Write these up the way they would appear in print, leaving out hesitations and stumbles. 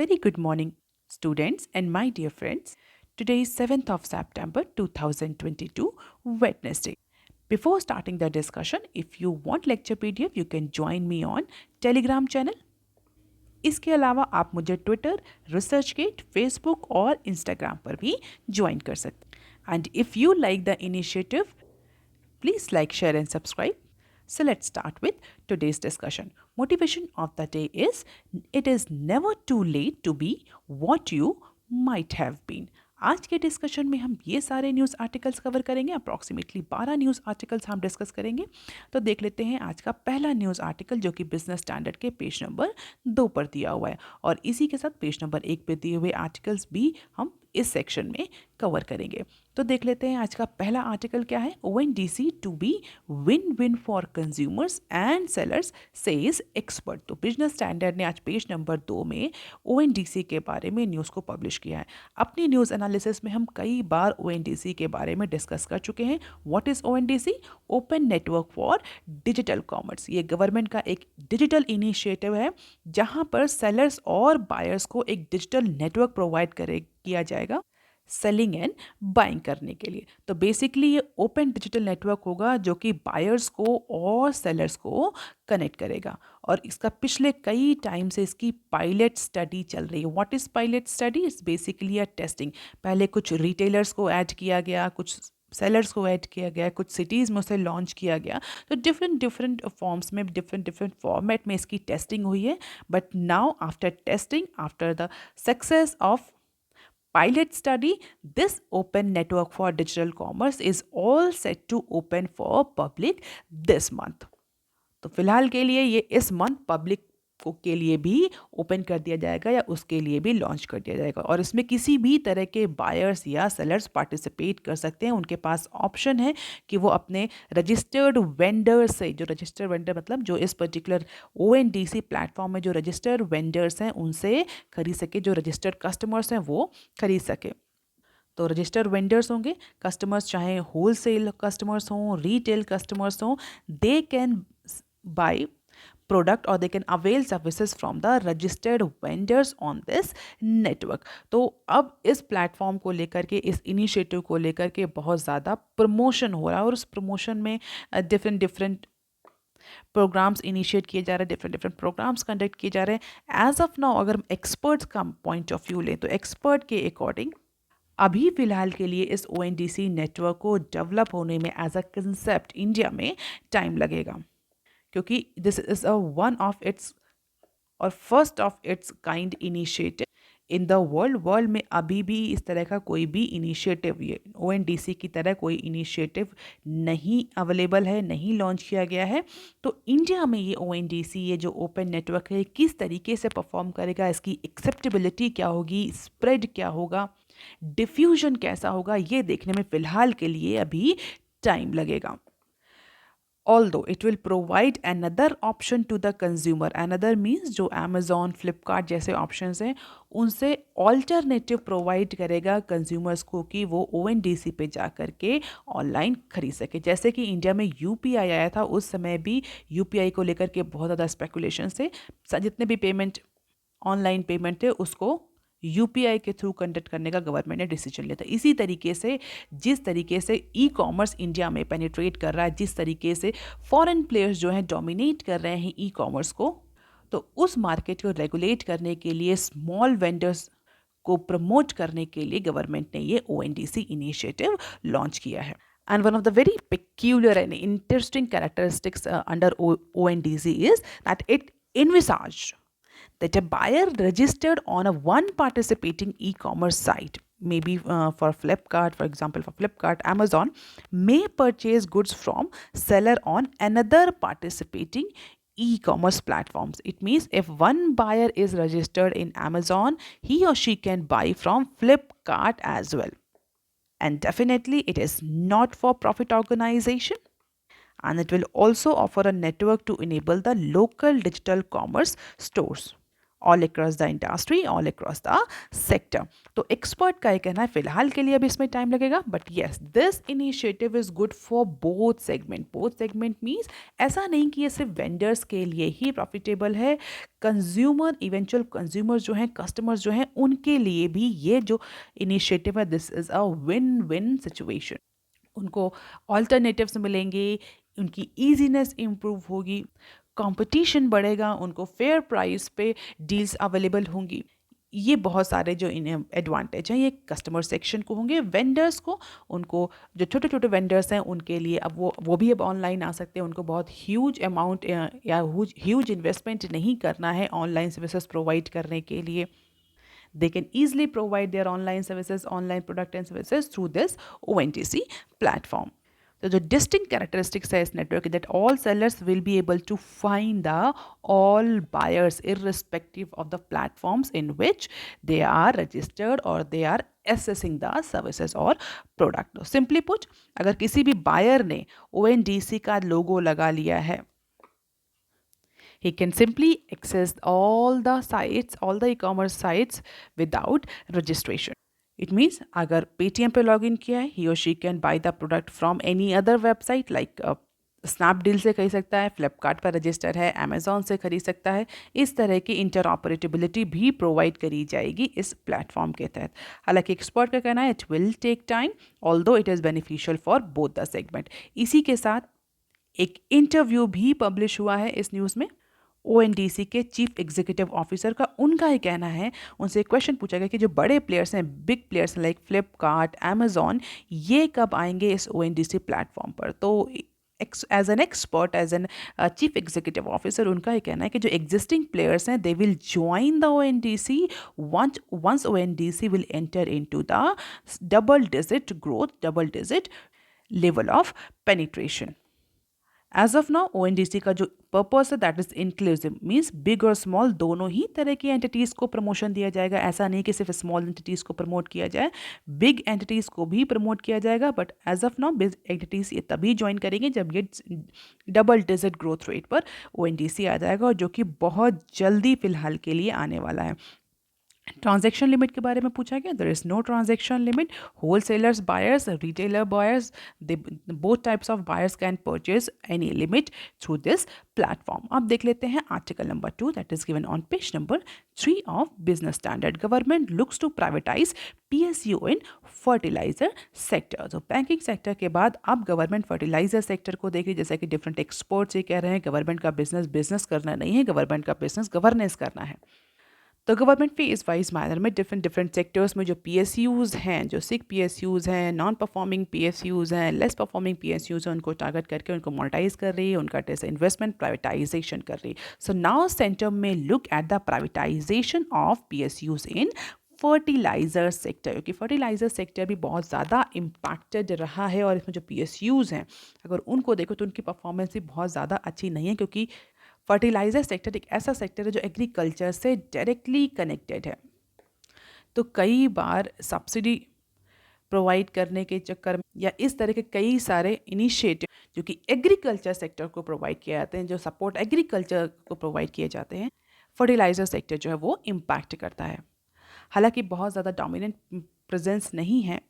Very good morning, students and my dear friends. Today is 7th of September 2022, Wednesday. Before starting the discussion, if you want lecture PDF, you can join me on Telegram channel. इसके अलावा आप मुझे Twitter, ResearchGate, Facebook और Instagram पर भी join कर सकते हैं। And if you like the initiative, please like, share, and subscribe. So let's start with today's discussion. Motivation of the day is it is never too late to be what you might have been. आज के discussion में हम ये सारे news articles cover करेंगे। Approximately 12 news articles हम discuss करेंगे। तो देख लेते हैं आज का पहला न्यूज़ आर्टिकल, जो कि बिजनेस स्टैंडर्ड के पेज नंबर 2 पर दिया हुआ है, और इसी के साथ पेज नंबर 1 पर दिए हुए आर्टिकल्स भी हम इस सेक्शन में कवर करेंगे। तो देख लेते हैं आज का पहला आर्टिकल क्या है। ONDC to be win win for consumers and sellers says expert. तो बिजनेस स्टैंडर्ड ने आज पेज नंबर 2 में ओएनडीसी के बारे में न्यूज़ को पब्लिश किया है। अपनी न्यूज़ एनालिसिस में हम कई बार ओएनडीसी के बारे में डिस्कस कर चुके हैं। What is ONDC? Open network for digital commerce. ये गवर्नमेंट का एक डिजिटल इनिशिएटिव है, जहां पर सेलर्स और बायर्स को एक डिजिटल नेटवर्क प्रोवाइड किया जाएगा सेलिंग एंड बाइंग करने के लिए। तो बेसिकली ये ओपन डिजिटल नेटवर्क होगा, जो कि बायर्स को और सेलर्स को कनेक्ट करेगा। और इसका पिछले कई टाइम से इसकी पायलट स्टडी चल रही है। What is pilot study? It's basically a testing. पहले कुछ रिटेलर्स को ऐड किया गया, कुछ सेलर्स को ऐड किया गया, कुछ सिटीज़ में उसे लॉन्च किया गया। तो डिफरेंट फॉर्म्स में, डिफरेंट फॉर्मेट में इसकी टेस्टिंग हुई है। But now after testing, after the success of pilot study, this open network for digital commerce is all set to open for public this month. तो फिलहाल के लिए ये इस मंथ पब्लिक को के लिए भी ओपन कर दिया जाएगा, या उसके लिए भी लॉन्च कर दिया जाएगा। और इसमें किसी भी तरह के बायर्स या सेलर्स पार्टिसिपेट कर सकते हैं। उनके पास ऑप्शन है कि वो अपने रजिस्टर्ड वेंडर से, जो रजिस्टर्ड वेंडर मतलब जो इस पर्टिकुलर ओएनडीसी प्लेटफॉर्म में जो रजिस्टर्ड वेंडर्स हैं उनसे खरीद सके, जो रजिस्टर्ड कस्टमर्स हैं वो खरीद सके। तो रजिस्टर्ड वेंडर्स होंगे, कस्टमर्स चाहे होलसेल कस्टमर्स हों, रिटेल कस्टमर्स हों, they can buy product or they can avail services from the registered vendors on this network. तो अब इस प्लेटफॉर्म को लेकर के, इस इनिशिएटिव को लेकर के बहुत ज़्यादा प्रमोशन हो रहा है, और उस प्रमोशन में डिफरेंट प्रोग्राम्स इनिशिएट किए जा रहे हैं, डिफरेंट प्रोग्राम्स कंडक्ट किए जा रहे हैं। एज ऑफ नाउ अगर हम एक्सपर्ट्स का पॉइंट ऑफ व्यू लें, तो एक्सपर्ट के अकॉर्डिंग अभी फिलहाल के लिए इस ओएनडीसी नेटवर्क को डेवलप होने में एज अ कंसेप्ट इंडिया में टाइम लगेगा, क्योंकि this is a one of its और first of its kind initiative in the world में अभी भी इस तरह का कोई भी इनिशिएटिव, ये ओएनडीसी की तरह कोई इनिशिएटिव नहीं अवेलेबल है, नहीं लॉन्च किया गया है। तो इंडिया में ये ओएनडीसी, ये जो ओपन नेटवर्क है, किस तरीके से परफॉर्म करेगा, इसकी एक्सेप्टेबिलिटी क्या होगी, स्प्रेड क्या होगा, डिफ्यूजन कैसा होगा, ये देखने में फ़िलहाल के लिए अभी टाइम लगेगा। Although it will provide another option to the consumer, another means जो Amazon, Flipkart जैसे options हैं उनसे alternative provide करेगा consumers को कि वो ONDC पे जा कर के ऑनलाइन खरीद सके। जैसे कि इंडिया में यूपीआई आया था, उस समय भी यूपीआई को लेकर के बहुत ज़्यादा स्पेकुलेशन थे। जितने भी पेमेंट ऑनलाइन पेमेंट थे उसको यूपीआई के थ्रू कंडक्ट करने का गवर्नमेंट ने डिसीजन लिया था। इसी तरीके से जिस तरीके से ई कॉमर्स इंडिया में पेनिट्रेट कर रहा है, जिस तरीके से फॉरेन प्लेयर्स जो हैं डोमिनेट कर रहे हैं ई कॉमर्स को, तो उस मार्केट को रेगुलेट करने के लिए, स्मॉल वेंडर्स को प्रमोट करने के लिए गवर्नमेंट ने ये ओएनडीसी इनिशिएटिव लॉन्च किया है। And one of the very peculiar and interesting characteristics under ONDC is that it envisaged that a buyer registered on a one participating e-commerce site, maybe for Flipkart, for example, for Flipkart, Amazon, may purchase goods from seller on another participating e-commerce platforms. It means if one buyer is registered in Amazon, he or she can buy from Flipkart as well. And definitely it is not for profit organization, and it will also offer a network to enable the local digital commerce stores. All across the industry, all across the sector. तो expert का ये कहना है फिलहाल के लिए अभी इसमें टाइम लगेगा, but yes this initiative is good for both segment. Both segment means ऐसा नहीं कि ये सिर्फ वेंडर्स के लिए ही प्रॉफिटेबल है, कंज्यूमर, इवेंचुअल कंज्यूमर जो हैं, कस्टमर्स जो हैं, उनके लिए भी ये जो इनिशिएटिव है this is a win win situation. उनको ऑल्टरनेटिव्स मिलेंगे, उनकी ईजीनेस इम्प्रूव होगी, कंपटीशन बढ़ेगा, उनको फेयर प्राइस पे डील्स अवेलेबल होंगी। ये बहुत सारे जो इन्हें एडवांटेज हैं ये कस्टमर सेक्शन को होंगे। वेंडर्स को, उनको जो छोटे छोटे वेंडर्स हैं उनके लिए अब वो भी अब ऑनलाइन आ सकते हैं। उनको बहुत ह्यूज अमाउंट या ह्यूज इन्वेस्टमेंट नहीं करना है ऑनलाइन सर्विसेज प्रोवाइड करने के लिए। They can easily provide their online services, online product and services through this ONDC platform. So the distinct characteristics is network that all sellers will be able to find the all buyers irrespective of the platforms in which they are registered or they are assessing the services or product. So simply put, अगर किसी भी buyer ने ONDC का logo लगा लिया है, he can simply access all the sites, all the e-commerce sites without registration. It means अगर Paytm पे login किया है, he or she can buy the product from any other website like Snapdeal से खरीद सकता है, फ्लिपकार्ट पर रजिस्टर है, अमेजोन से खरीद सकता है। इस तरह की इंटरऑपरेटेबिलिटी भी प्रोवाइड करी जाएगी इस प्लेटफॉर्म के तहत। हालांकि एक्सपर्ट का कहना है it will take time although it is beneficial for both the segment. इसी के साथ एक इंटरव्यू भी पब्लिश हुआ है इस न्यूज़ में ओएनडीसी के चीफ एग्जीक्यूटिव ऑफिसर का। उनका ही कहना है, उनसे क्वेश्चन पूछा गया कि जो बड़े प्लेयर्स हैं, big players like Flipkart, Amazon, ये कब आएंगे इस ओएनडीसी प्लेटफॉर्म पर। तो as an expert, as an chief executive officer, उनका ही कहना है कि जो एग्जिस्टिंग प्लेयर्स हैं they will join the ONDC once ONDC will enter into the double digit growth, double digit level of penetration. As of now ONDC का जो purpose है that is inclusive, means big और small दोनों ही तरह की entities को promotion दिया जाएगा। ऐसा नहीं कि सिर्फ स्मॉल एंटिटीज़ को प्रमोट किया जाए, बिग एंटिटीज़ को भी प्रमोट किया जाएगा। But as of now big entities ये तभी ज्वाइन करेंगे जब ये डबल डिजिट ग्रोथ रेट पर ओएनडीसी आ जाएगा, और जो कि बहुत जल्दी फिलहाल के लिए आने वाला है। ट्रांजैक्शन लिमिट के बारे में पूछा गया, there is no transaction limit. Wholesalers, buyers, retailer buyers, they both types of buyers can purchase any limit through this platform. अब देख लेते हैं article number 2 that is given on page number 3 of business standard. Government looks to privatise PSU in fertiliser sector. तो banking sector के बाद अब government fertiliser sector को देखिए। जैसे कि डिफरेंट एक्सपर्ट्स ये कह रहे हैं गवर्नमेंट का बिजनेस बिजनेस करना नहीं है, गवर्नमेंट का बिजनेस गवर्नेंस करना है। तो गवर्नमेंट फेज वाइज मैनर में डिफरेंट डिफरेंट सेक्टर्स में जो पीएसयूज़ हैं, जो सिक पीएसयूज़ हैं, नॉन परफॉर्मिंग पीएसयूज़ हैं, लेस परफॉर्मिंग पीएसयूज़ हैं, उनको टारगेट करके उनको मोनेटाइज कर रही है, उनका इन्वेस्टमेंट प्राइवेटाइजेशन कर रही है। सो नाउ सेंटर में look at the privatisation of PSUs in fertiliser sector, क्योंकि फर्टिलाइज़र सेक्टर भी बहुत ज़्यादा इम्पैक्टेड रहा है। और इसमें जो पीएसयूज़ हैं अगर उनको देखो तो उनकी परफॉर्मेंस भी बहुत ज़्यादा अच्छी नहीं है, क्योंकि फर्टिलाइजर सेक्टर एक ऐसा सेक्टर है जो एग्रीकल्चर से डायरेक्टली कनेक्टेड है। तो कई बार सब्सिडी प्रोवाइड करने के चक्कर में या इस तरह के कई सारे इनिशिएटिव जो कि एग्रीकल्चर सेक्टर को प्रोवाइड किए जाते हैं, जो सपोर्ट एग्रीकल्चर को प्रोवाइड किए जाते हैं, फर्टिलाइजर सेक्टर जो है वो इम्पैक्ट करता है। हालांकि बहुत ज़्यादा डोमिनेंट प्रेजेंस नहीं है।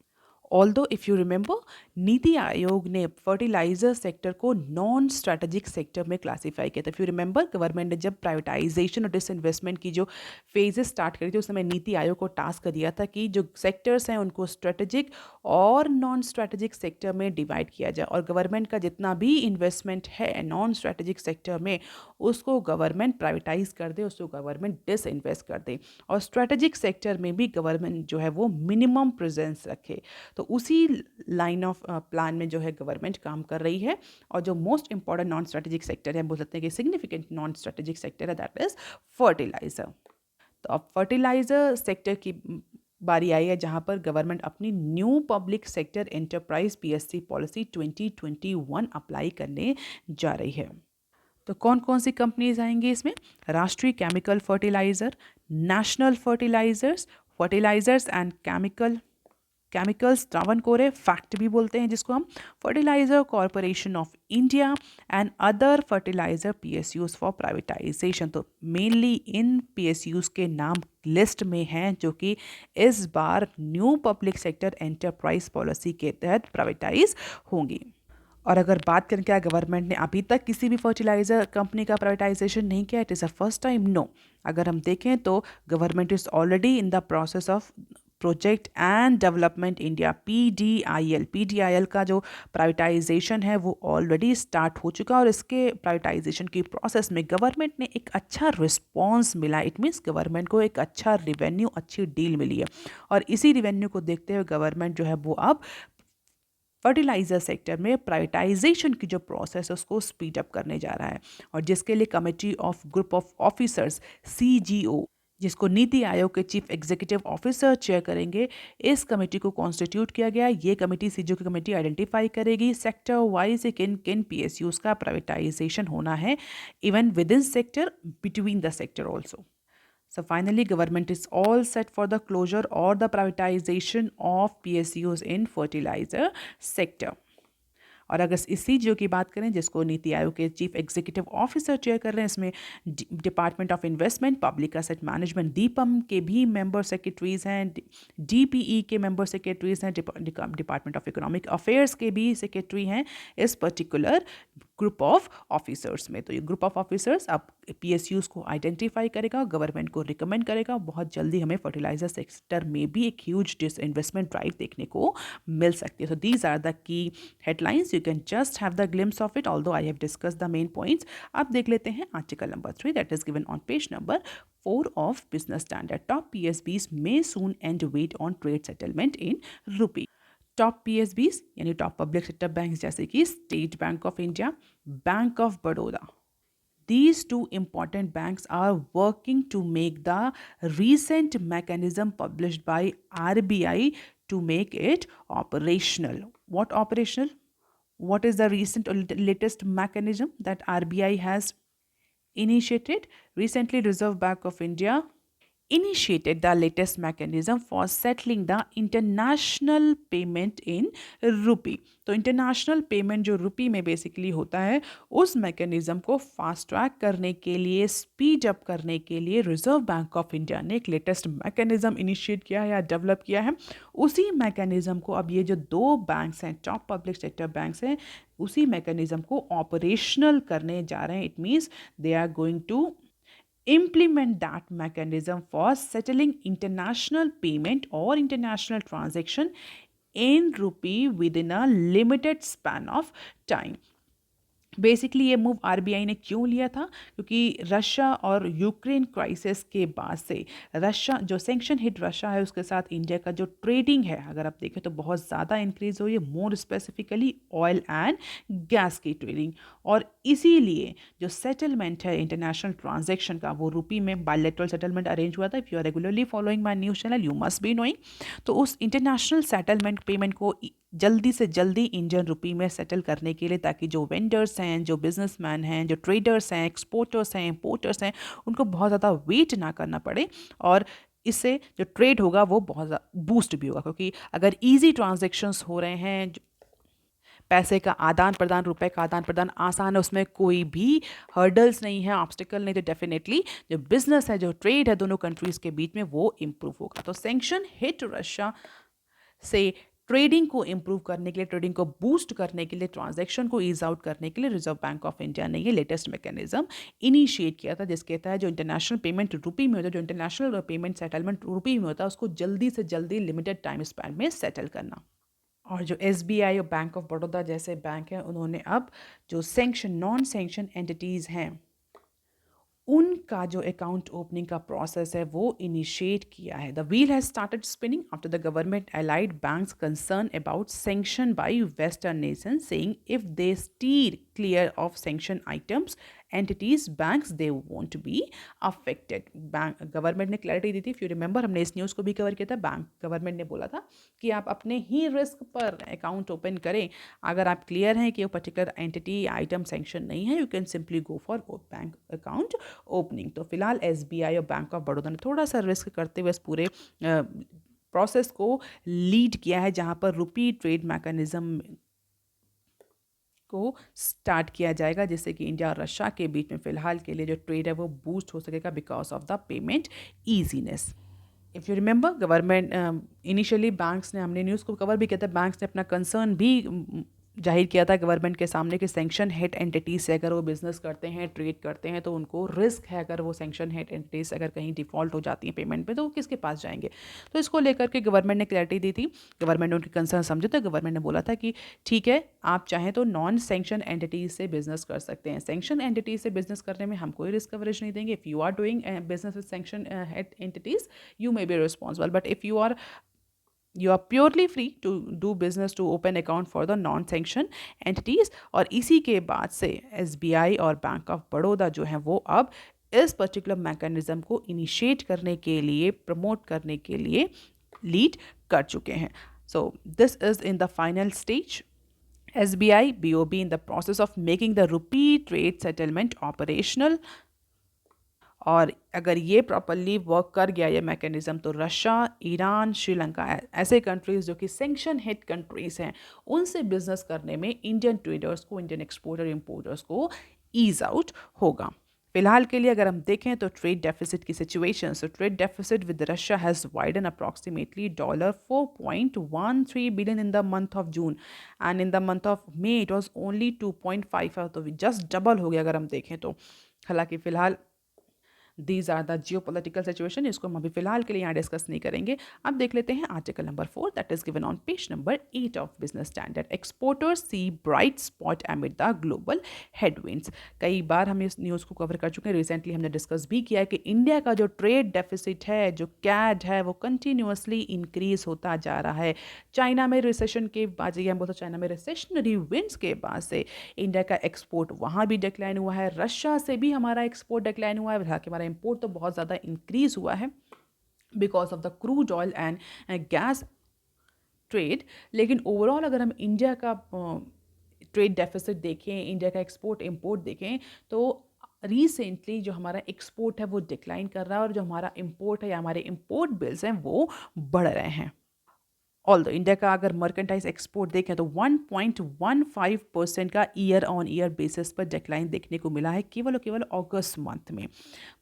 Although if you remember, NITI Aayog ने फर्टिलाइजर सेक्टर को नॉन स्ट्रैटेजिक सेक्टर में क्लासीफाई किया था। इफ़ यू रिमेंबर, गवर्नमेंट ने जब प्राइवेटाइजेशन और डिसइन्वेस्टमेंट की जो फेजेस स्टार्ट करी थी उस समय नीति आयोग को टास्क दिया था कि जो सेक्टर्स हैं उनको स्ट्रेटेजिक और नॉन स्ट्रैटेजिक सेक्टर में डिवाइड किया जाए, और गवर्नमेंट का जितना भी इन्वेस्टमेंट है नॉन स्ट्रैटेजिक सेक्टर में उसको गवर्नमेंट प्राइवेटाइज कर दे, उसको गवर्नमेंट डिसइन्वेस्ट कर दे, और स्ट्रैटेजिक सेक्टर में भी गवर्नमेंट जो है वो मिनिमम प्रेजेंस रखे। तो उसी लाइन ऑफ प्लान में जो है गवर्नमेंट काम कर रही है। और जो most important non strategic sector है, बोल सकते हैं कि सिग्निफिकेंट नॉन स्ट्रेटेजिक सेक्टर है, दैट इज फर्टिलाइजर। तो अब फर्टिलाइजर सेक्टर की बारी आई है जहां पर गवर्नमेंट अपनी new public sector enterprise PSC policy 2021 apply करने जा रही है। तो कौन कौन सी कंपनीज आएंगी इसमें? Rashtriya chemical fertilizer, national fertilizers, fertilizers and chemical chemicals Travancore FACT भी बोलते हैं जिसको हम, fertilizer corporation of India and other fertilizer PSUs for privatization. तो मेनली इन पीएसयूज के नाम लिस्ट में हैं जो कि इस बार new public sector enterprise policy के तहत प्राइवेटाइज होंगी। और अगर बात करें क्या गवर्नमेंट ने अभी तक किसी भी फर्टिलाइजर कंपनी का प्राइवेटाइजेशन नहीं किया, it is a first time, no. अगर हम देखें तो government is already in the process of project and development India, PDIL का जो प्राइवेटाइजेशन है वो ऑलरेडी स्टार्ट हो चुका है और इसके प्राइवेटाइजेशन की प्रोसेस में गवर्नमेंट ने एक अच्छा रिस्पॉन्स मिला। इट मीन्स गवर्नमेंट को एक अच्छा रिवेन्यू, अच्छी डील मिली है और इसी रिवेन्यू को देखते हुए गवर्नमेंट जो है वो अब फर्टिलाइजर सेक्टर में प्राइवेटाइजेशन की जो प्रोसेस है उसको स्पीड अप करने जा रहा है और जिसके लिए committee of group of officers CGO, जिसको नीति आयोग के चीफ एग्जीक्यूटिव ऑफिसर चेयर करेंगे, इस कमेटी को कॉन्स्टिट्यूट किया गया। ये कमेटी सीजीओ की कमेटी आइडेंटिफाई करेगी सेक्टर वाइज किन किन पीएसयूज का प्राइवेटाइजेशन होना है, even with in sector, between the sector also. So finally, government is all set for the closure or the privatization of PSUs in fertilizer sector. और अगर इस CGO की बात करें जिसको नीति आयोग के चीफ एग्जीक्यूटिव ऑफिसर चेयर कर रहे हैं, इसमें department of investment, public asset management DIPAM के भी मेंबर सेक्रेटरीज हैं, डीपीई के मेंबर सेक्रेटरीज हैं, डिपार्टमेंट ऑफ इकोनॉमिक अफेयर्स के भी सेक्रेटरी हैं इस पर्टिकुलर ग्रुप ऑफ ऑफिसर्स में। तो ये ग्रुप ऑफ ऑफिसर्स अब पीएसयूज को आइडेंटिफाई करेगा, गवर्नमेंट को रिकमेंड करेगा। बहुत जल्दी हमें फर्टिलाइजर सेक्टर में भी एक ह्यूज डिसइन्वेस्टमेंट ड्राइव देखने को मिल सकती है। So these are the key headlines, you can just have the glimpse of it, although I have discuss the main points. अब देख लेते हैं article number 3 that is given on page number 4 of business standard. Top PSBs may soon end wait on trade settlement in rupee. Top PSBs यानी top public sector bank जैसे कि State Bank of India, Bank of Baroda, these two important banks are working to make the recent mechanism published by RBI to make it operational. What operational? What is the recent or latest mechanism that RBI has initiated? Recently, Reserve Bank of India initiated the latest mechanism for settling the international payment in rupee. तो international payment जो रुपी में basically होता है, उस mechanism को fast track करने के लिए, स्पीड अप करने के लिए रिजर्व बैंक ऑफ इंडिया ने एक लेटेस्ट मैकेनिज्म इनिशिएट किया है या डेवलप किया है। उसी मैकेनिज्म को अब ये जो दो बैंक्स हैं, टॉप पब्लिक सेक्टर बैंक्स हैं, उसी मैकेनिज्म को ऑपरेशनल करने जा रहे हैं। It means they are going to implement that mechanism for settling international payment or international transaction in rupee within a limited span of time. Basically ये move RBI ने क्यों लिया था? क्योंकि रशिया और यूक्रेन क्राइसिस के बाद से रशिया जो सेंक्शन हिट रशिया है उसके साथ इंडिया का जो ट्रेडिंग है, अगर आप देखें तो बहुत ज़्यादा इंक्रीज हुई है, more specifically oil and gas की ट्रेडिंग। और इसीलिए जो सेटलमेंट है इंटरनेशनल ट्रांजेक्शन का वो रुपी में बायलैटरल सेटलमेंट अरेंज हुआ था। If you are regularly following my news channel you must be knowing. तो उस इंटरनेशनल सेटलमेंट पेमेंट को जल्दी से जल्दी इंडियन रुपी में सेटल करने के लिए, ताकि जो वेंडर्स हैं, जो बिजनेसमैन हैं, जो ट्रेडर्स हैं, एक्सपोर्टर्स हैं, इम्पोर्टर्स हैं, उनको बहुत ज़्यादा वेट ना करना पड़े और इससे जो ट्रेड होगा वो बहुत ज़्यादा बूस्ट भी होगा। क्योंकि अगर ईजी ट्रांजेक्शन्स हो रहे हैं, पैसे का आदान प्रदान, रुपए का आदान प्रदान आसान है, उसमें कोई भी हर्डल्स नहीं है, ऑब्स्टिकल नहीं, तो डेफिनेटली जो बिजनेस है, जो ट्रेड है दोनों कंट्रीज़ के बीच में वो इम्प्रूव होगा। तो सेंक्शन हिट रशिया से ट्रेडिंग को इम्प्रूव करने के लिए, ट्रेडिंग को बूस्ट करने के लिए, ट्रांजैक्शन को ईज आउट करने के लिए रिजर्व बैंक ऑफ इंडिया ने ये लेटेस्ट मैकेनिज्म इनिशिएट किया था, जिसके तहत जो इंटरनेशनल पेमेंट रुपी में होता है, जो इंटरनेशनल पेमेंट सेटलमेंट रुपी में होता है, उसको जल्दी से जल्दी लिमिटेड टाइम स्पैन में सेटल करना। और जो एसबीआई और बैंक ऑफ बड़ौदा जैसे बैंक हैं, उन्होंने अब जो सेंक्शन नॉन सेंक्शन एंटिटीज़ हैं उनका जो अकाउंट ओपनिंग का प्रोसेस है वो इनिशिएट किया है। The wheel has started spinning after the government allied banks concern about sanction bye western nation saying if they stir clear of sanction items entities banks they won't be affected. Bank government ने clarity दी थी, if you remember हमने इस news को भी cover किया था। Bank government ने बोला था कि आप अपने ही रिस्क पर अकाउंट ओपन करें, अगर आप क्लियर हैं कि वो पर्टिकुलर एंटिटी आइटम सैंक्शन नहीं है, you can simply go for bank account opening. तो फिलहाल एसबीआई और बैंक ऑफ बड़ौदा ने थोड़ा सा रिस्क करते हुए इस पूरे प्रोसेस को लीड किया है, जहाँ पर रुपी ट्रेड मैकेनिज्म को स्टार्ट किया जाएगा, जिससे कि इंडिया और रशिया के बीच में फ़िलहाल के लिए जो ट्रेड है वो बूस्ट हो सकेगा because of the payment easiness. If you remember, government initially banks ने, हमने न्यूज़ को कवर भी किया था, बैंक्स ने अपना कंसर्न भी जाहिर किया था गवर्नमेंट के सामने कि सैंक्शन हेड एंटिटीज से अगर वो बिजनेस करते हैं, ट्रेड करते हैं, तो उनको रिस्क है अगर वो सैंक्शन हेड एंटिटीज अगर कहीं डिफॉल्ट हो जाती हैं पेमेंट पे, तो वो किसके पास जाएंगे। तो इसको लेकर के गवर्नमेंट ने क्लैरिटी दी थी, गवर्नमेंट ने उनकी कंसर्न समझे, तो गवर्नमेंट ने बोला था कि ठीक है, आप चाहें तो नॉन सैंक्शन एंटिटीज से बिजनेस कर सकते हैं, सैंक्शन एंटिटीज से बिजनेस करने में हम कोई रिस्क कवरेज नहीं देंगे। If you are doing business with sanctioned entities, you may be responsible, but if you are purely free to do business to open account for the non-sanction entities। और इसी के बाद से SBI और bank of Baroda जो है वो अब इस पर्टिकुलर मैकेनिज्म को इनिशिएट करने के लिए, प्रमोट करने के लिए लीड कर चुके हैं। So this is in the final stage. SBI BOB in the process of making the rupee trade settlement operational। और अगर ये प्रॉपरली वर्क कर गया ये मैकेनिज़्म, तो रशिया, ईरान, श्रीलंका, ऐसे कंट्रीज़ जो कि सेंक्शन हेड कंट्रीज़ हैं, उनसे बिजनेस करने में इंडियन ट्रेडर्स को, इंडियन एक्सपोर्टर इंपोर्टर्स को ईज आउट होगा। फिलहाल के लिए अगर हम देखें तो ट्रेड डेफिसिट की situation, so trade deficit with Russia has widen approximately $4.13 billion in the month of June, and in the month of may it was only 2.5, तो जस्ट डबल हो गया अगर हम देखें तो। हालांकि फिलहाल these are the geopolitical situation, इसको हम अभी फिलहाल के लिए यहाँ डिस्कस नहीं करेंगे। अब देख लेते हैं article number 4 that is given on page number 8 of business standard. Exporters see bright spot amid the global headwinds. कई बार हम इस न्यूज़ को कवर कर चुके हैं, रिसेंटली हमने डिस्कस भी किया है कि इंडिया का जो ट्रेड डेफिसिट है, जो कैड है, वो कंटिन्यूसली इंक्रीज होता जा रहा है। चाइना में रिसेशन के बाद, हम बोलते चाइना में रिसेशनरी विंड्स के बाद से इंडिया का एक्सपोर्ट वहाँ भी डिक्लाइन हुआ है, रशिया से भी हमारा एक्सपोर्ट डिक्लाइन हुआ है, हालांकि हमारा इंपोर्ट तो बहुत ज़्यादा इंक्रीज हुआ है because of the crude oil and gas trade. लेकिन ओवरऑल अगर हम इंडिया का ट्रेड डेफिसिट देखें, इंडिया का एक्सपोर्ट इंपोर्ट देखें, तो रिसेंटली जो हमारा एक्सपोर्ट है वो डिक्लाइन कर रहा है, और जो हमारा इंपोर्ट है या हमारे इंपोर्ट बिल्स हैं वो बढ़ रहे हैं। ऑल दो इंडिया का अगर मर्केंटाइज एक्सपोर्ट देखें तो 1.15% का ईयर ऑन ईयर बेसिस पर डिक्लाइन देखने को मिला है केवल और केवल अगस्त मंथ में,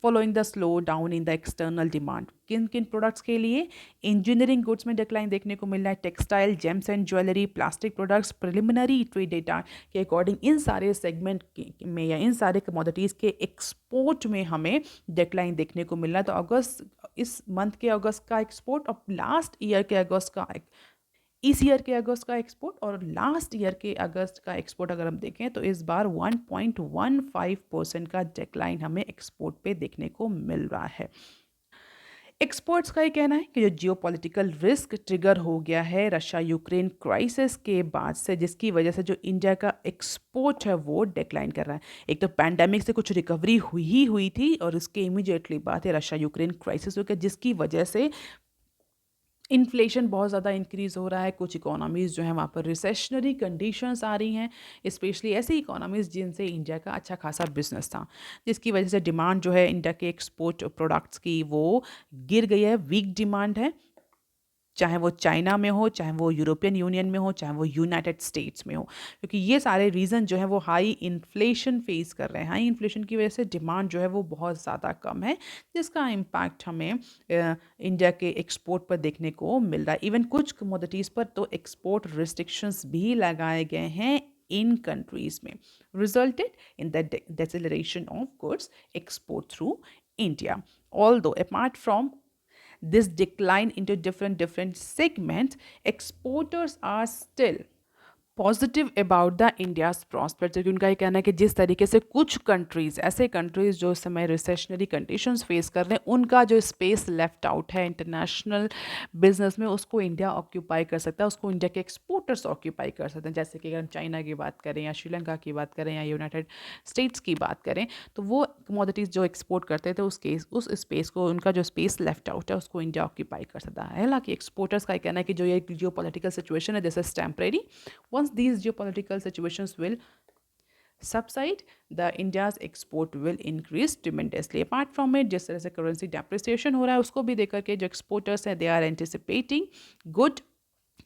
following the slow down in the external demand. किन किन प्रोडक्ट्स के लिए? इंजीनियरिंग गुड्स में डिक्लाइन देखने को मिल रहा है, textile, James and jewellery, plastic products. Preliminary trade data के अकॉर्डिंग इन सारे सेगमेंट में या इन सारे कमोडिटीज़ के एक्सपोर्ट में हमें डिक्लाइन देखने को मिल रहा है। तो अगस्त, इस मंथ के अगस्त का एक्सपोर्ट और लास्ट ईयर के अगस्त का, इस ईयर के अगस्त का एक्सपोर्ट और लास्ट ईयर के अगस्त का एक्सपोर्ट अगर हम देखें तो इस बार 1.15% का डिक्लाइन हमें एक्सपोर्ट पे देखने को मिल रहा है। एक्सपर्ट्स का ये कहना है कि जो जियोपॉलिटिकल रिस्क ट्रिगर हो गया है रशिया यूक्रेन क्राइसिस के बाद से, जिसकी वजह से जो इंडिया का एक्सपोर्ट है वो डिक्लाइन कर रहा है। एक तो पैंडेमिक से कुछ रिकवरी हुई थी, और इसके इमीडिएटली बाद है रशिया यूक्रेन क्राइसिस हो गया, जिसकी वजह से इन्फ्लेशन बहुत ज़्यादा इंक्रीज़ हो रहा है। कुछ इकोनॉमीज़ जो हैं वहाँ पर रिसेशनरी कंडीशंस आ रही हैं, स्पेशली ऐसी इकोनॉमीज़ जिनसे इंडिया का अच्छा खासा बिजनेस था, जिसकी वजह से डिमांड जो है इंडिया के एक्सपोर्ट प्रोडक्ट्स की वो गिर गई है, वीक डिमांड है, चाहे वो चाइना में हो, चाहे वो यूरोपियन यूनियन में हो, चाहे वो यूनाइटेड स्टेट्स में हो, क्योंकि ये सारे रीज़न जो है वो हाई इन्फ्लेशन फेस कर रहे हैं। हाई इन्फ्लेशन की वजह से डिमांड जो है वो बहुत ज़्यादा कम है, जिसका इम्पैक्ट हमें इंडिया के एक्सपोर्ट पर देखने को मिल रहा है। इवन कुछ कमोडिटीज़ पर तो एक्सपोर्ट रिस्ट्रिक्शंस भी लगाए गए हैं इन कंट्रीज़ में, resulted in the deceleration of goods export through India. Although apart from this decline into different segments, exporters are still positive about the India's prospect, क्योंकि उनका ये कहना है कि जिस तरीके से कुछ कंट्रीज़, ऐसे कंट्रीज़ जो इस समय रिसेशनरी कंडीशंस फेस कर रहे हैं, उनका जो स्पेस लेफ्ट आउट है इंटरनेशनल बिजनेस में, उसको इंडिया ऑक्यूपाई कर सकता है, उसको इंडिया के एक्सपोर्टर्स ऑक्यूपाई कर सकते हैं। जैसे कि अगर हम चाइना की बात करें या श्रीलंका की बात करें या यूनाइटेड स्टेट्स की बात करें, तो वो कमोडिटीज़ जो एक्सपोर्ट करते थे उस स्पेस को, उनका जो स्पेस लेफ्ट आउट है उसको इंडिया ऑक्यूपाई कर सकता है। हालांकि एक्सपोर्टर्स का कहना है कि जो ये जियो पॉलिटिकल सिचुएशन है, this is temporary. Once these geopolitical situations will subside, the India's export will increase tremendously. Apart from it, जिस तरह से currency depreciation हो रहा है उसको भी देख करके जो exporters हैं they are anticipating good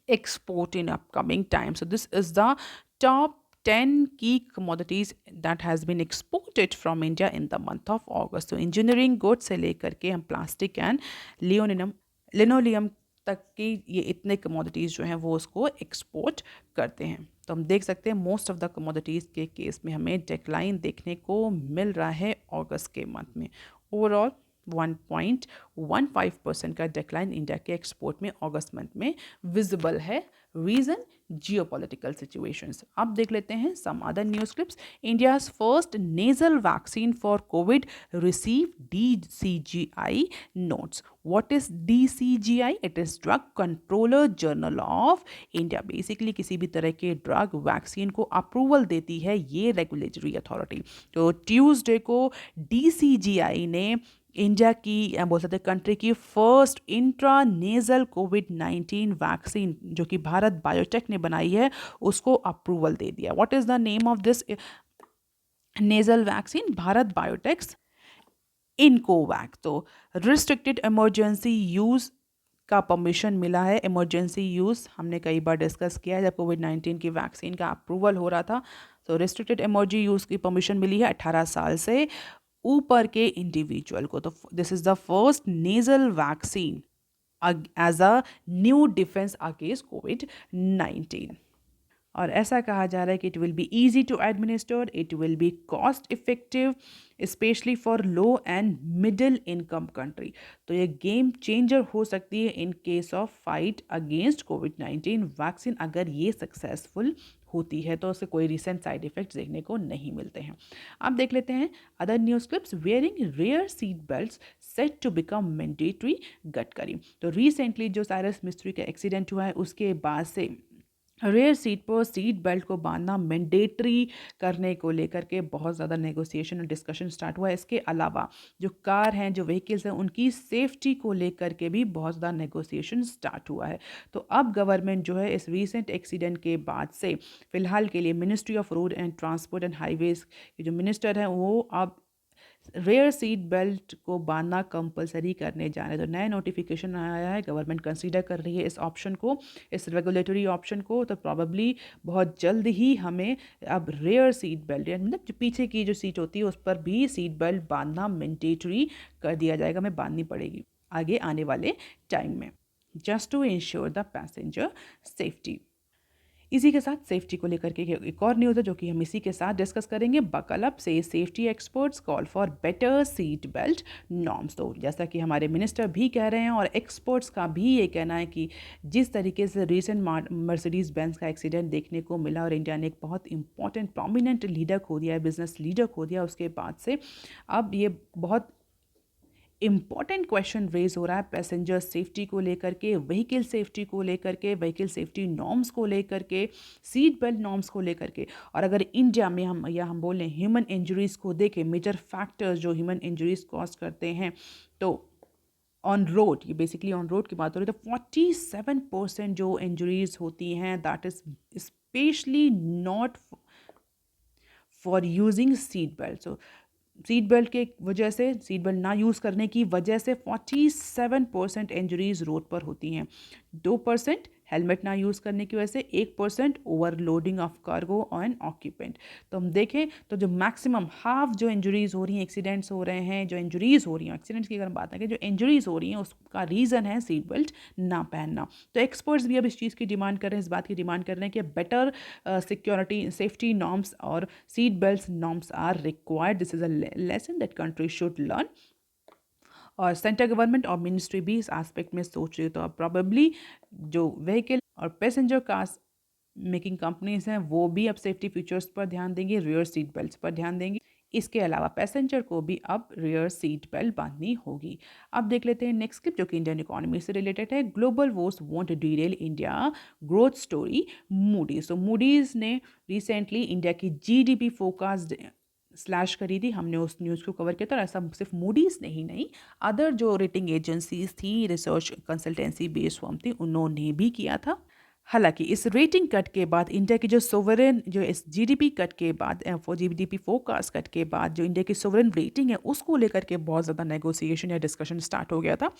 export in upcoming time. So this is the top 10 key commodities that has been exported from India in the month of August. So engineering goods से लेकर के हम plastic and लिनोलियम तक की ये इतने commodities जो हैं वो उसको एक्सपोर्ट करते हैं। तो हम देख सकते हैं मोस्ट ऑफ द कमोडिटीज़ के केस में हमें डिक्लाइन देखने को मिल रहा है अगस्त के मंथ में। ओवरऑल 1.15% का डिक्लाइन इंडिया के एक्सपोर्ट में अगस्त मंथ में विजिबल है। Reason geopolitical situations. अब देख लेते हैं some other news clips. India's first nasal vaccine for Covid receive DCGI notes. What is DCGI? It is drug controller general of India. Basically किसी भी तरह के ड्रग वैक्सीन को अप्रूवल देती है ये रेगुलेटरी अथॉरिटी। तो ट्यूसडे को DCGI ने इंडिया की बोल सकते हैं कंट्री की फर्स्ट इंट्रा नेजल कोविड-19 वैक्सीन जो कि भारत बायोटेक ने बनाई है उसको अप्रूवल दे दिया। What is the name of this nasal vaccine? Bharat biotechs Incovacc. तो रिस्ट्रिक्टेड इमरजेंसी यूज़ का परमिशन मिला है। इमरजेंसी यूज़ हमने कई बार डिस्कस किया है जब कोविड-19 की वैक्सीन का अप्रूवल हो रहा था। तो रिस्ट्रिक्टेड इमरजेंसी यूज़ की परमिशन मिली है 18 साल से ऊपर के इंडिविजुअल को। तो this is the first nasal vaccine as a new defence against कोविड-19। और ऐसा कहा जा रहा है कि it will be easy to administer, it will be cost effective specially for low and middle income country. तो ये गेम चेंजर हो सकती है in case of fight against कोविड-19 वैक्सीन। अगर ये सक्सेसफुल होती है तो उससे कोई रिसेंट साइड इफेक्ट्स देखने को नहीं मिलते हैं। अब देख लेते हैं other news clips. Wearing rear seat belts set to become mandatory, Gadkari. तो रिसेंटली जो साइरस मिस्त्री का एक्सीडेंट हुआ है उसके बाद से रेयर सीट पर सीट बेल्ट को बांधना मैंडेटरी करने को लेकर के बहुत ज़्यादा नेगोशिएशन और डिस्कशन स्टार्ट हुआ है। इसके अलावा जो कार हैं जो व्हीकल्स हैं उनकी सेफ्टी को लेकर के भी बहुत ज़्यादा नेगोशिएशन स्टार्ट हुआ है। तो अब गवर्नमेंट जो है इस रीसेंट एक्सीडेंट के बाद से फ़िलहाल के लिए ministry of road and transport and highways के जो मिनिस्टर हैं वो अब रेयर सीट बेल्ट को बांधना कंपलसरी करने जा रहे हैं। तो नया नोटिफिकेशन आया है, गवर्नमेंट कंसीडर कर रही है इस ऑप्शन को, इस रेगुलेटरी ऑप्शन को। तो प्रॉबेबली बहुत जल्द ही हमें अब रेयर सीट बेल्ट मतलब जो पीछे की जो सीट होती है उस पर भी सीट बेल्ट बांधना मैंडेटरी कर दिया जाएगा, हमें बांधनी पड़ेगी आगे आने वाले टाइम में, just to ensure the passenger safety. इसी के साथ सेफ्टी को लेकर के एक और न्यूज़ है जो कि हम इसी के साथ डिस्कस करेंगे। बकल अप से safety experts call for better seat belt norms. तो जैसा कि हमारे मिनिस्टर भी कह रहे हैं और एक्सपर्ट्स का भी ये कहना है कि जिस तरीके से रिसेंट मर्सिडीज़ बेंज का एक्सीडेंट देखने को मिला और इंडिया ने एक बहुत इंपॉर्टेंट प्रोमिनेंट लीडर खो दिया है, बिजनेस लीडर खो दिया, उसके बाद से अब ये बहुत इम्पॉर्टेंट क्वेश्चन रेज हो रहा है पैसेंजर सेफ्टी को लेकर के, व्हीकल सेफ्टी को लेकर के, व्हीकल सेफ्टी नॉर्म्स को लेकर के, सीट बेल्ट नॉर्म्स को लेकर के। और अगर इंडिया में हम बोलें ह्यूमन इंजरीज़ को देखें, मेजर फैक्टर्स जो ह्यूमन इंजरीज़ कॉज करते हैं, तो ऑन रोड, ये बेसिकली ऑन रोड की बात हो रही है, तो 47% जो इंजरीज़ होती हैं that is specially not for using seat belt. So seat belt के वजह से, सीट बेल्ट ना यूज़ करने की वजह से 47% इंजरीज रोड पर होती हैं। 2% हेलमेट ना यूज़ करने की वजह से, 1% overloading of cargo and occupant. तो हम देखें तो जो मैक्सिमम हाफ जो इंजरीज़ हो रही हैं, एक्सीडेंट्स हो रहे हैं, जो इंजरीज़ हो रही हैं, एक्सीडेंट्स की अगर हम बात करें, जो इंजरीज़ हो रही हैं उसका रीज़न है सीट बेल्ट ना पहनना। तो एक्सपर्ट्स भी अब इस चीज़ की डिमांड कर रहे हैं, इस बात की डिमांड कर रहे हैं कि बेटर सिक्योरिटी सेफ्टी नॉर्म्स और seat belt norms are required. This is a lesson that country should learn. और सेंट्रल गवर्नमेंट और मिनिस्ट्री भी इस एस्पेक्ट में सोच रही है। तो अब प्रॉबेबली जो व्हीकल और पैसेंजर कार्स मेकिंग कंपनीज हैं वो भी अब सेफ्टी फीचर्स पर ध्यान देंगी, रियर सीट बेल्ट्स पर ध्यान देंगी। इसके अलावा पैसेंजर को भी अब रियर सीट बेल्ट बांधनी होगी। अब देख लेते हैं नेक्स्ट क्लिप जो कि इंडियन इकोनॉमी से रिलेटेड है। Global woes won't derail India growth story, Moody's. तो मूडीज ने रिसेंटली इंडिया की जीडीपी फोरकास्ट स्लैश करी थी, हमने उस न्यूज़ को कवर किया था। और ऐसा सिर्फ मूडीज़ नहीं, अदर जो रेटिंग एजेंसीज थी, रिसर्च कंसल्टेंसी बेस्ड फर्म थी, उन्होंने भी किया था। हालांकि इस रेटिंग कट के बाद इंडिया की जो सोवरेन जो इस जीडीपी कट के बाद जीडीपी फोरकास्ट कट के बाद जो इंडिया की सोवरेन रेटिंग है उसको लेकर के बहुत ज़्यादा नेगोशिएशन या डिस्कशन स्टार्ट हो गया था।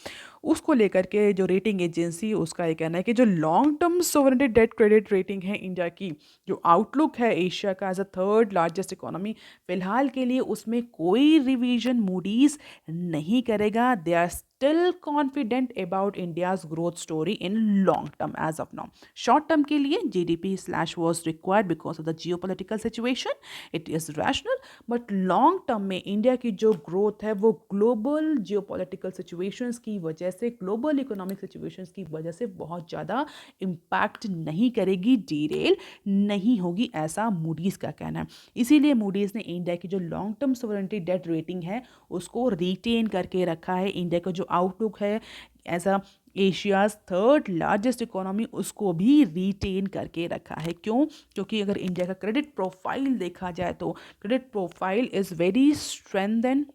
उसको लेकर के जो रेटिंग एजेंसी उसका ये कहना है कि जो long term sovereignty debt credit rating है इंडिया की, जो आउटलुक है एशिया का as a third largest economy, फिलहाल के लिए उसमें कोई रिवीजन मूडीज नहीं करेगा। They are still confident about India's growth story in long term as of now. Short term के लिए GDP slash was required because of the geopolitical situation. It is rational, but long term में India की जो growth है वो global geopolitical situations की वजह से, ग्लोबल इकोनॉमिक सिचुएशंस की वजह से बहुत ज़्यादा इम्पैक्ट नहीं करेगी, डीरेल नहीं होगी, ऐसा मूडीज़ का कहना है। इसीलिए मूडीज़ ने इंडिया की जो long term sovereignty debt rating है उसको रिटेन करके रखा है। इंडिया का जो आउटलुक है as a Asia's third largest economy उसको भी रिटेन करके रखा है। क्यों? क्योंकि अगर इंडिया का क्रेडिट प्रोफाइल देखा जाए तो credit profile is very strengthen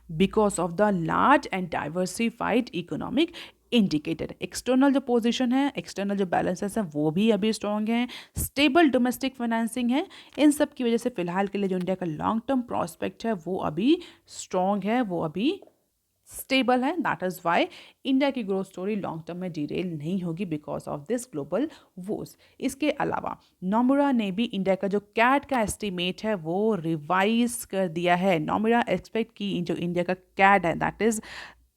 because of the large and diversified economic indicator. External जो पोजीशन है, एक्सटर्नल जो बैलेंसेस है वो भी अभी स्ट्रॉन्ग है, स्टेबल डोमेस्टिक फाइनेंसिंग है। इन सब की वजह से फिलहाल के लिए जो इंडिया का लॉन्ग टर्म प्रोस्पेक्ट है वो अभी स्ट्रॉन्ग है, वो अभी स्टेबल है। दैट इज वाई इंडिया की ग्रोथ स्टोरी लॉन्ग टर्म में डिरेल नहीं होगी बिकॉज ऑफ दिस ग्लोबल वोस। इसके अलावा नोमुरा ने भी इंडिया का जो कैट का एस्टिमेट है वो रिवाइज कर दिया है। नोमुरा एक्सपेक्ट की जो इंडिया का कैट है that is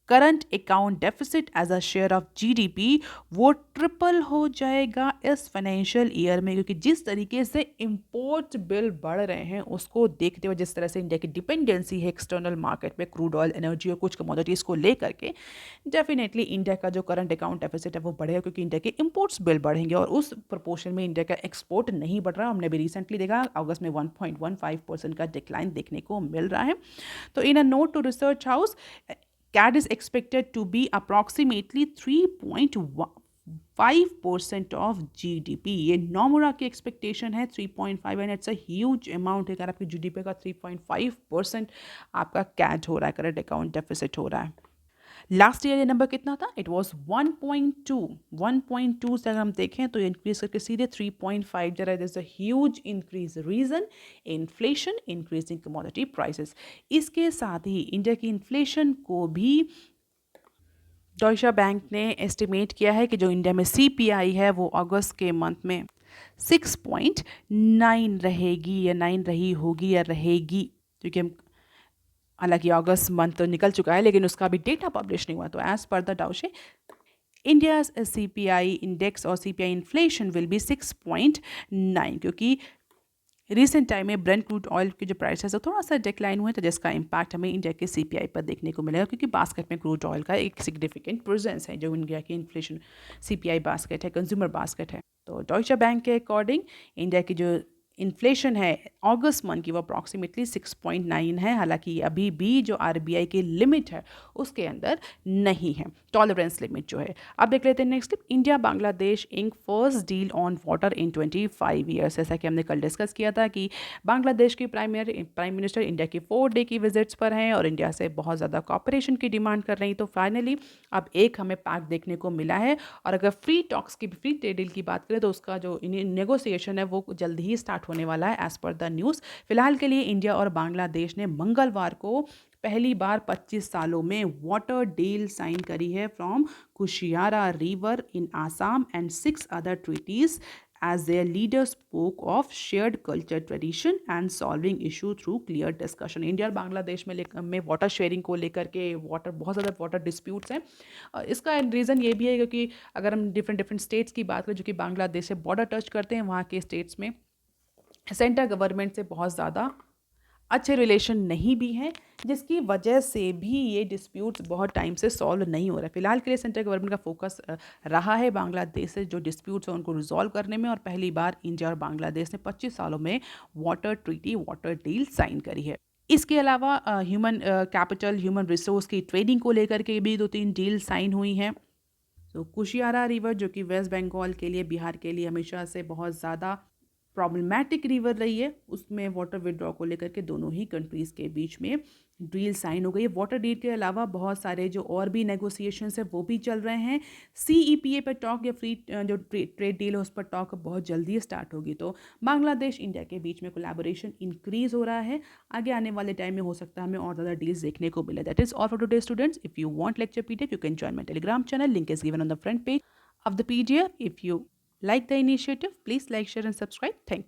current account deficit as a share of GDP वो ट्रिपल हो जाएगा इस फाइनेंशियल ईयर में, क्योंकि जिस तरीके से इंपोर्ट बिल बढ़ रहे हैं उसको देखते हुए, जिस तरह से इंडिया की डिपेंडेंसी है एक्सटर्नल मार्केट में क्रूड ऑयल, एनर्जी और कुछ कमोडिटीज़ को लेकर के, डेफिनेटली इंडिया का जो करंट अकाउंट डेफिसिट है वो बढ़ेगा क्योंकि इंडिया के इंपोर्ट्स बिल बढ़ेंगे और उस प्रोपोर्शन में इंडिया का एक्सपोर्ट नहीं बढ़ रहा। हमने भी रिसेंटली देखा अगस्त में 1.15% का डिक्लाइन देखने को मिल रहा है। तो in a note to research house, CAD is expected to be approximately 3.5% of GDP। ये नोमुरा की एक्सपेक्टेशन है 3.5 and it's a huge amount. अगर आपकी जीडीपी का 3.5% आपका कैड हो रहा है, करंट अकाउंट डेफिसिट हो रहा है। लास्ट ईयर ये नंबर कितना था? इट वॉज 1.2 से अगर हम देखें तो इंक्रीज करके सीधे 3.5 जा रहा है। This a huge increase. Reason inflation, increasing commodity prices. इसके साथ ही इंडिया की इन्फ्लेशन को भी डॉइशा बैंक ने एस्टिमेट किया है कि जो इंडिया में CPI है वो अगस्त के मंथ में 6.9 रहेगी या 9 रही होगी या रहेगी, क्योंकि हम हालांकि अगस्त मंथ तो निकल चुका है लेकिन उसका भी डेटा पब्लिश नहीं हुआ। तो as per the Deutsche India's CPI index और CPI इन्फ्लेशन विल बी 6.9, क्योंकि रिसेंट टाइम में ब्रेंट क्रूड ऑयल के जो प्राइसेस है थोड़ा सा डिक्लाइन हुए, तो जिसका इम्पैक्ट हमें इंडिया के CPI पर देखने को मिलेगा, क्योंकि बास्केट में क्रूड ऑयल का एक सिग्निफिकेंट प्रेजेंस है जो इंडिया की इन्फ्लेशन CPI बास्केट है, कंज्यूमर बास्केट है। तो डॉइचे बैंक के अकॉर्डिंग इंडिया की जो इन्फ्लेशन है अगस्त मंथ की वो अप्रॉक्सीमेटली 6.9 है। हालांकि अभी भी जो RBI की लिमिट है उसके अंदर नहीं है, टॉलरेंस लिमिट जो है। अब देख लेते हैं next clip. India Bangladesh ink first deal on water in 25 years. जैसा कि हमने कल डिस्कस किया था कि बांग्लादेश की प्राइम मिनिस्टर इंडिया की 4 डे की विजिट्स पर हैं और इंडिया से बहुत ज़्यादा कॉपरेशन की डिमांड कर रही। तो फाइनली अब एक हमें पैक देखने को मिला है। और अगर फ्री ट्रेड डील की बात करें तो उसका जो नेगोशिएशन है वो जल्द ही स्टार्ट होने वाला है एज पर द न्यूज़। फिलहाल के लिए इंडिया और बांग्लादेश ने मंगलवार को पहली बार 25 सालों में वाटर डील साइन करी है from Kushiyara river in Assam and 6 other treaties as their leaders spoke of shared culture tradition and solving issue through clear discussion। India और बांग्लादेश में वाटर शेयरिंग को लेकर के बहुत ज़्यादा वाटर डिस्प्यूट्स हैं। इसका रीज़न ये भी है क्योंकि अगर हम डिफरेंट स्टेट्स की बात करें जो कि बांग्लादेश से बॉर्डर टच करते हैं, वहाँ के स्टेट्स में सेंट्रल गवर्नमेंट से बहुत ज़्यादा अच्छे रिलेशन नहीं भी हैं, जिसकी वजह से भी ये डिस्प्यूट्स बहुत टाइम से सॉल्व नहीं हो रहा है। फिलहाल के लिए सेंट्रल गवर्नमेंट का फोकस रहा है बांग्लादेश से जो डिस्प्यूट्स हैं उनको रिजॉल्व करने में, और पहली बार इंडिया और बांग्लादेश ने 25 सालों में वाटर डील साइन करी है। इसके अलावा ह्यूमन कैपिटल, ह्यूमन रिसोर्स की ट्रेडिंग को लेकर के भी 2-3 डील साइन हुई हैं। तो कुशियारा रिवर जो कि वेस्ट बंगाल के लिए, बिहार के लिए हमेशा से बहुत ज़्यादा प्रॉब्लमैटिक रिवर रही है, उसमें वाटर विड्रॉ को लेकर के दोनों ही कंट्रीज़ के बीच में डील साइन हो गई है। वाटर डील के अलावा बहुत सारे जो और भी नेगोशिएशंस है वो भी चल रहे हैं। CEPA पर टॉक या फ्री जो ट्रेड डील है उस पर टॉक बहुत जल्दी स्टार्ट होगी। तो बांग्लादेश इंडिया के बीच में कोलैबोरेशन इंक्रीज हो रहा है। आगे आने वाले टाइम में हो सकता है हमें और ज़्यादा डील्स देखने को मिले। That is all for today students. If you want lecture PDF you can join my Telegram channel. Link is given on the front page of the PDF. If you like the initiative, please like, share and subscribe. Thank you.